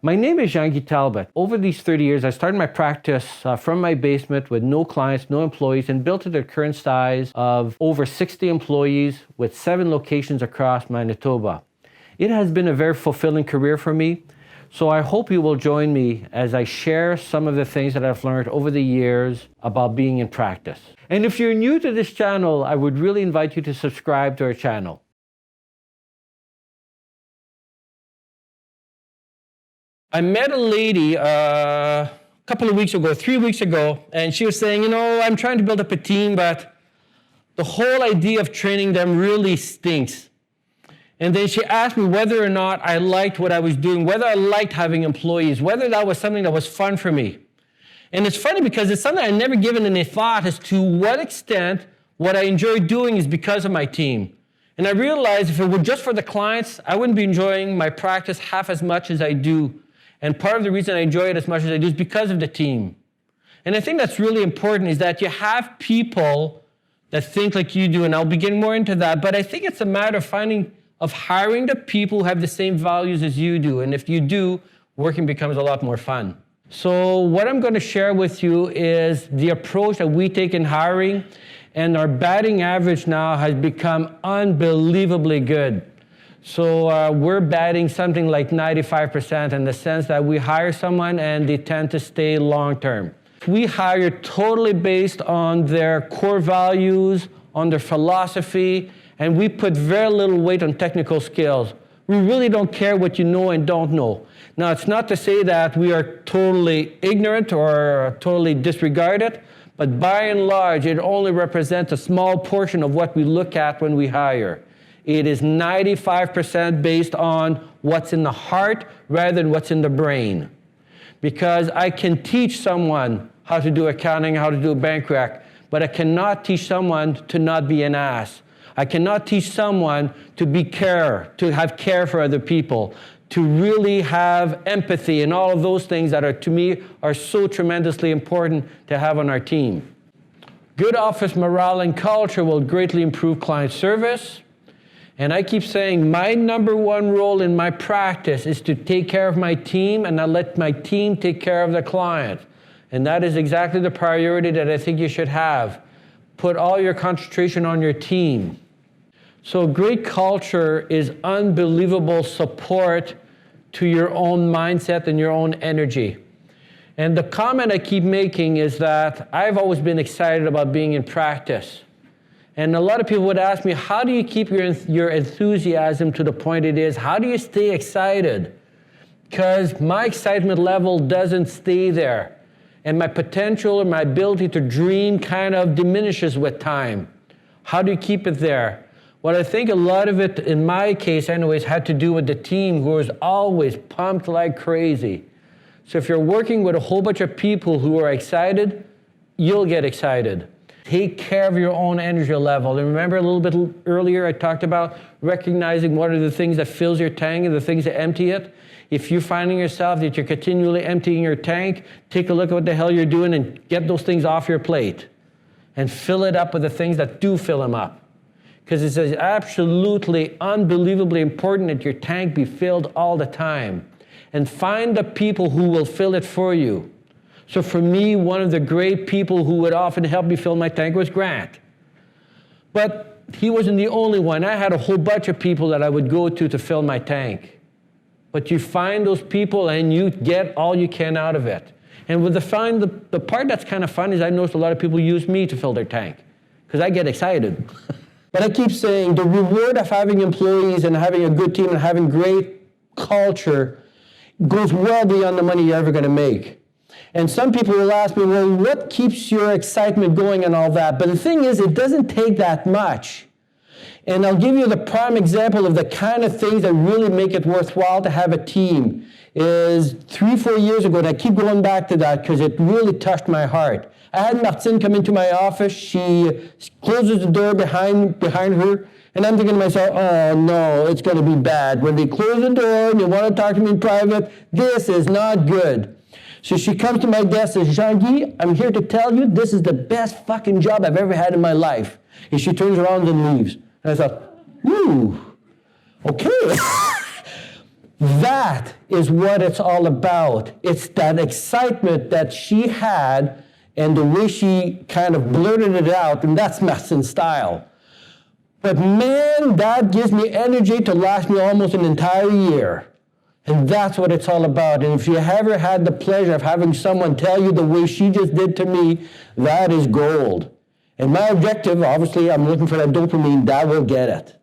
My name is Jean-Guy Talbot. Over these 30 years, I started my practice from my basement with no clients, no employees, and built it to the current size of over 60 employees with 7 locations across Manitoba. It has been a very fulfilling career for me, so I hope you will join me as I share some of the things that I've learned over the years about being in practice. And if you're new to this channel, I would really invite you to subscribe to our channel. I met a lady a couple of weeks ago, 3 weeks ago, and she was saying, I'm trying to build up a team, but the whole idea of training them really stinks. And then she asked me whether or not I liked what I was doing, whether I liked having employees, whether that was something that was fun for me. And it's funny because it's something I've never given any thought as to what extent what I enjoy doing is because of my team. And I realized if it were just for the clients, I wouldn't be enjoying my practice half as much as I do. And part of the reason I enjoy it as much as I do is because of the team. And I think that's really important is that you have people that think like you do, and I'll be getting more into that, but I think it's a matter of hiring the people who have the same values as you do. And if you do, working becomes a lot more fun. So what I'm going to share with you is the approach that we take in hiring, and our batting average now has become unbelievably good. So we're batting something like 95% in the sense that we hire someone and they tend to stay long-term. We hire totally based on their core values, on their philosophy, and we put very little weight on technical skills. We really don't care what you know and don't know. Now, it's not to say that we are totally ignorant or totally disregard it, but by and large, it only represents a small portion of what we look at when we hire. It is 95% based on what's in the heart rather than what's in the brain. Because I can teach someone how to do accounting, how to do a bank rec, but I cannot teach someone to not be an ass. I cannot teach someone to have care for other people, to really have empathy and all of those things that to me are so tremendously important to have on our team. Good office morale and culture will greatly improve client service. And I keep saying my number one role in my practice is to take care of my team and not let my team take care of the client. And that is exactly the priority that I think you should have. Put all your concentration on your team. So great culture is unbelievable support to your own mindset and your own energy. And the comment I keep making is that I've always been excited about being in practice. And a lot of people would ask me, how do you keep your enthusiasm to the point it is? How do you stay excited? Because my excitement level doesn't stay there. And my potential or my ability to dream kind of diminishes with time. How do you keep it there? Well, I think a lot of it, in my case anyways, had to do with the team who was always pumped like crazy. So if you're working with a whole bunch of people who are excited, you'll get excited. Take care of your own energy level. And remember a little bit earlier I talked about recognizing what are the things that fills your tank and the things that empty it. If you're finding yourself that you're continually emptying your tank, take a look at what the hell you're doing and get those things off your plate. And fill it up with the things that do fill them up. Because it's absolutely unbelievably important that your tank be filled all the time. And find the people who will fill it for you. So for me, one of the great people who would often help me fill my tank was Grant. But he wasn't the only one. I had a whole bunch of people that I would go to fill my tank. But you find those people and you get all you can out of it. And with the part that's kind of fun is I noticed a lot of people use me to fill their tank because I get excited. But I keep saying the reward of having employees and having a good team and having great culture goes well beyond the money you're ever going to make. And some people will ask me, well, what keeps your excitement going and all that? But the thing is, it doesn't take that much. And I'll give you the prime example of the kind of things that really make it worthwhile to have a team. Is 3-4 years ago, and I keep going back to that because it really touched my heart. I had Martine come into my office. She closes the door behind her, and I'm thinking to myself, oh no, it's going to be bad. When they close the door and they want to talk to me in private, this is not good. So she comes to my desk and says, Jean-Guy, I'm here to tell you this is the best fucking job I've ever had in my life. And she turns around and leaves. And I thought, okay. That is what it's all about. It's that excitement that she had and the way she kind of blurted it out, and that's Messin style. But man, that gives me energy to last me almost an entire year. And that's what it's all about. And if you ever had the pleasure of having someone tell you the way she just did to me, that is gold. And my objective, obviously, I'm looking for that dopamine, that will get it.